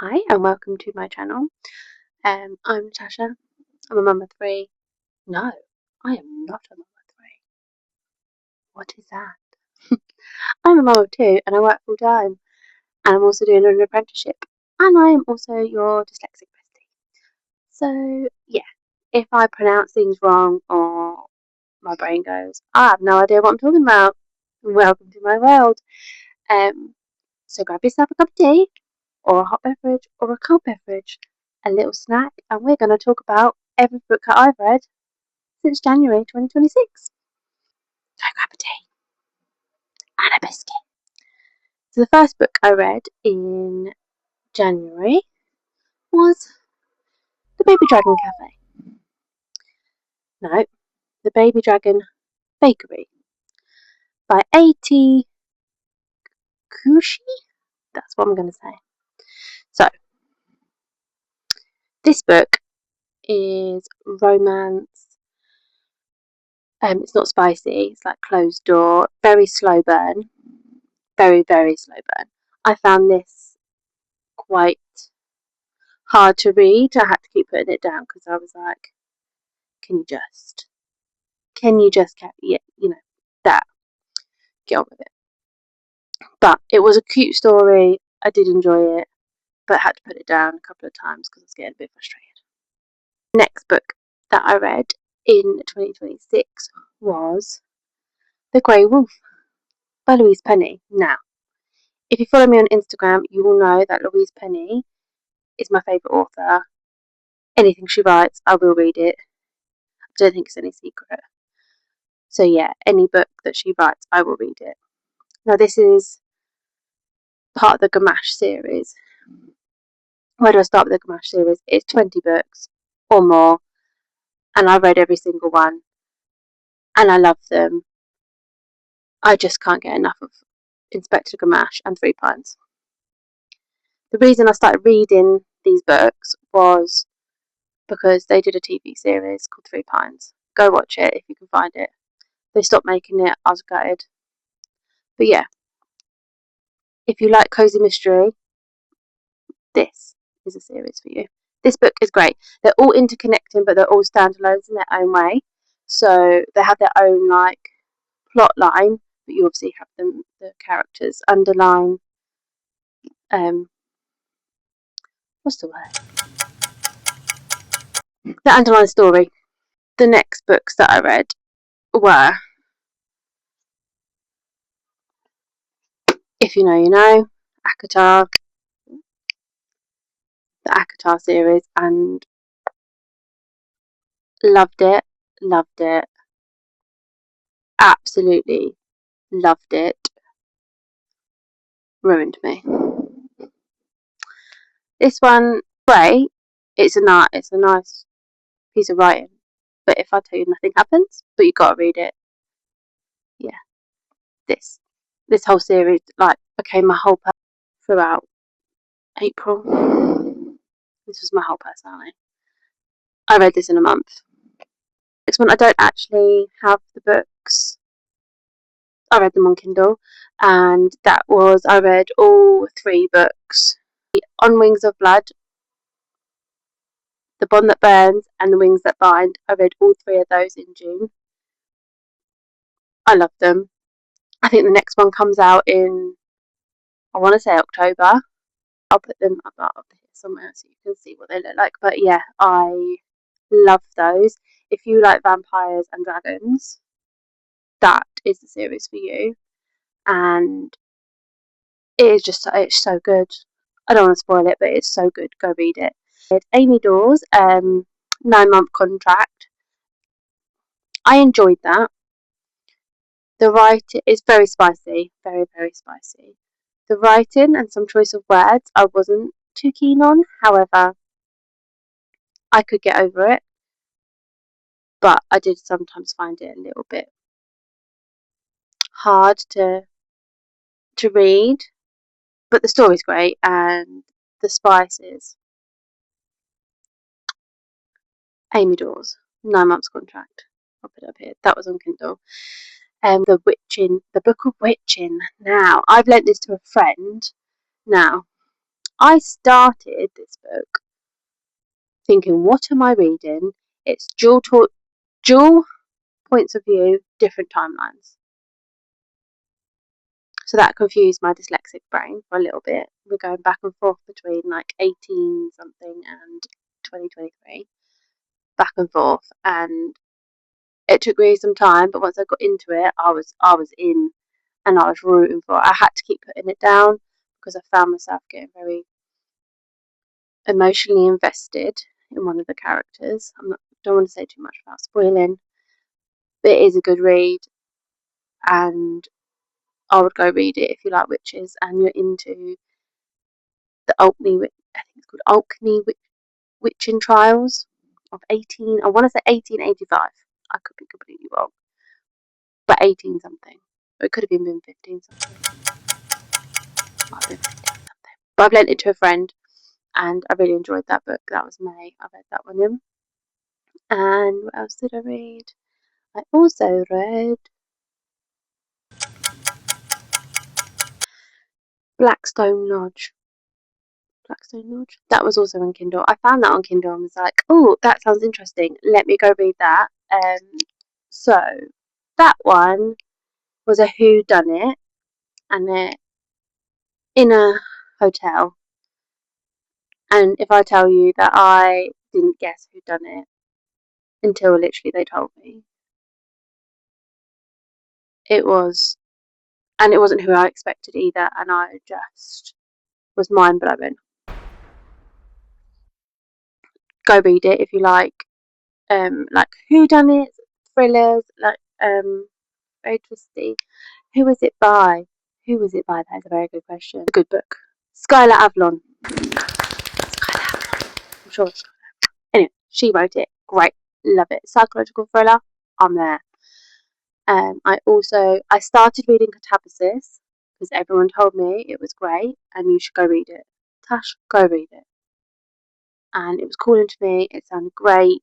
Hi and welcome to my channel. I'm Natasha. I'm a mum of three. No, I am not a mum of three. What is that? I'm a mum of two and I work full time. And I'm also doing an apprenticeship. And I am also your dyslexic bestie. So, yeah, if I pronounce things wrong or my brain goes, I have no idea what I'm talking about. Welcome to my world. So grab yourself a cup of tea or a hot beverage or a cold beverage, a little snack, and we're going to talk about every book that I've read since January 2026. So grab a tea and a biscuit. So the first book I read in January was The Baby Dragon Cafe. No, The Baby Dragon Bakery by A.T. Kushi. That's what I'm going to say. So this book is romance. It's not spicy. It's like closed door, very slow burn, very slow burn. I found this quite hard to read. I had to keep putting it down because I was like, can you just get that, get on with it. But it was a cute story. I did enjoy it, but I had to put it down a couple of times because I was getting a bit frustrated. Next book that I read in 2026 was The Grey Wolf by Louise Penny. Now, if you follow me on Instagram, you will know that Louise Penny is my favourite author. Anything she writes, I will read it. I don't think it's any secret. So yeah, any book that she writes, I will read it. Now this is part of the Gamache series. Where do I start with the Gamache series? It's 20 books or more, and I read every single one, and I love them. I just can't get enough of Inspector Gamache and Three Pines. The reason I started reading these books was because they did a TV series called Three Pines. Go watch it if you can find it. They stopped making it. I was gutted. But yeah, if you like cozy mystery, this is a series for you. This book is great. They're all interconnecting, but they're all standalones in their own way. So they have their own plot line, but you obviously have the characters underline. What's the word? The underlying story. The next books that I read were, if you know, you know, ACOTAR, the ACOTAR series, and loved it, absolutely loved it, ruined me. This one, great. It's a nice piece of writing. But if I tell you nothing happens, but you gotta read it, yeah. This whole series became my whole person throughout April. This was my whole personality. I read this in a month. Next one, I don't actually have the books. I read them on Kindle, and I read all 3 books. On Wings of Blood, The Bond That Burns, and The Wings That Bind. I read all 3 of those in June. I love them. I think the next one comes out in, I want to say October. I'll put them up here somewhere so you can see what they look like. But yeah, I love those. If you like vampires and dragons, that is the series for you. And it's so good. I don't want to spoil it, but it's so good. Go read it. Amy Dawes, 9-month contract. I enjoyed that. The writing is very spicy, very spicy. The writing and some choice of words I wasn't too keen on. However, I could get over it, but I did sometimes find it a little bit hard to read. But the story's great and the spices. Amy Dawes, 9 months contract. I'll put it up here. That was on Kindle. The Book of Witching. Now, I've lent this to a friend. Now, I started this book thinking, what am I reading? It's dual points of view, different timelines. So that confused my dyslexic brain for a little bit. We're going back and forth between like 18 something and 2023, back and forth, and it took me some time. But once I got into it, I was in, and I was rooting for it. I had to keep putting it down because I found myself getting very emotionally invested in one of the characters. Don't want to say too much without spoiling, but it is a good read, and I would go read it if you like witches and you're into the Alchemy. I think it's called Alchemy Witching Trials of 18. I want to say 1885. I could be completely wrong, but 18 something. Or it could have been 15 something. Might have been 15 something. But I've lent it to a friend, and I really enjoyed that book. That was May. I read that one in. And what else did I read? I also read Blackstone Lodge. Blackstone Lodge. That was also on Kindle. I found that on Kindle and was like, oh, that sounds interesting. Let me go read that. So that one was a who done it, and they're in a hotel. And if I tell you that I didn't guess who done it until literally they told me, it was, and it wasn't who I expected either, and I just was mind blowing. Go read it if you like who done it thrillers, very twisty. Who was it by? Who was it by? That's a very good question. A good book. Skylar Avalon. Skylar Avalon. I'm sure it's Skylar. Anyway, she wrote it. Great. Love it. Psychological thriller. I'm there. I started reading Catabasis because everyone told me it was great and you should go read it. Tash, go read it. And it was calling to me. It sounded great.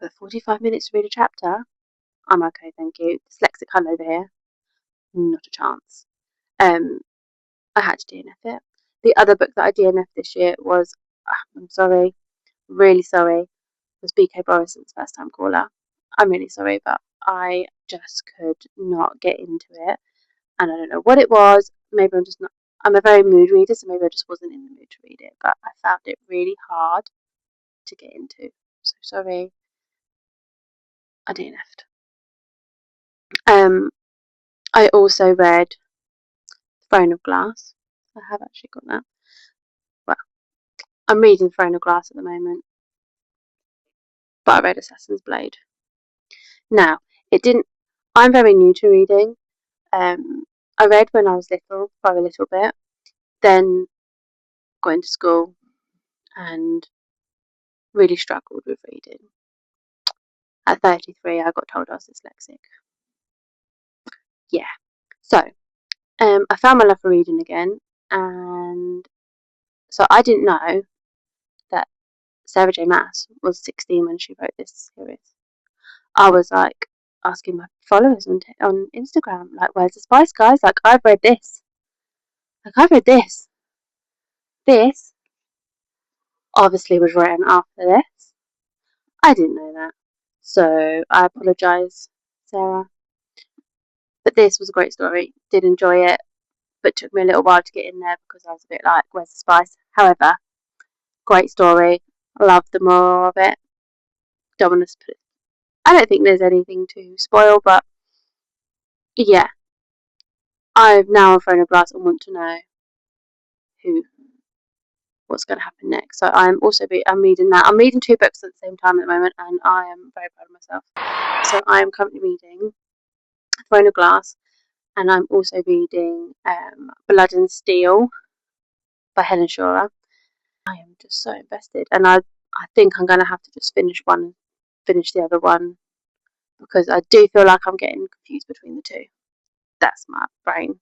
But 45 minutes to read a chapter? I'm okay, thank you. Dyslexic hun over here. Not a chance. I had to DNF it. The other book that I DNF'd this year was, I'm sorry, really sorry, was B.K. Borison's First Time Caller. I'm really sorry, but I just could not get into it. And I don't know what it was. Maybe I'm just not, I'm a very mood reader, so maybe I just wasn't in the mood to read it. But I found it really hard to get into. So sorry, I DNF'd. I also read Throne of Glass. I have actually got that. Well, I'm reading Throne of Glass at the moment, but I read Assassin's Blade. Now, it didn't. I'm very new to reading. I read when I was little for a little bit, then got into school and really struggled with reading. At 33, I got told I was dyslexic. Yeah. So, I found my love for reading again, and so I didn't know that Sarah J. Maas was 16 when she wrote this series. I was like asking my followers on Instagram, like, where's the spice, guys? Like, I've read this. Like, I've read this. This obviously was written after this. I didn't know that. So I apologise, Sarah. But this was a great story. Did enjoy it, but took me a little while to get in there because I was a bit like, where's the spice? However, great story. Love the moral of it. Don't want to put it. I don't think there's anything to spoil, but yeah. I've now thrown a glass and want to know what's going to happen next. So I'm reading that. I'm reading two books at the same time at the moment, and I am very proud of myself. So I am currently reading Throne of Glass, and I'm also reading Blood and Steel by Helen Shora. I am just so invested, and I think I'm going to have to just finish the other one, because I do feel like I'm getting confused between the two. That's my brain.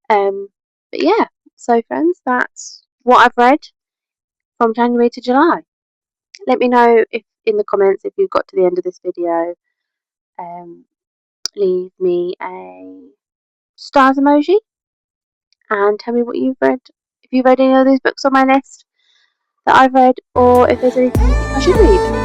But yeah, so friends, that's what I've read from January to July. Let me know if in the comments if you've got to the end of this video. Leave me a stars emoji and tell me what you've read, if if you've read any of those books on my list that I've read, or if there's anything you think I should read.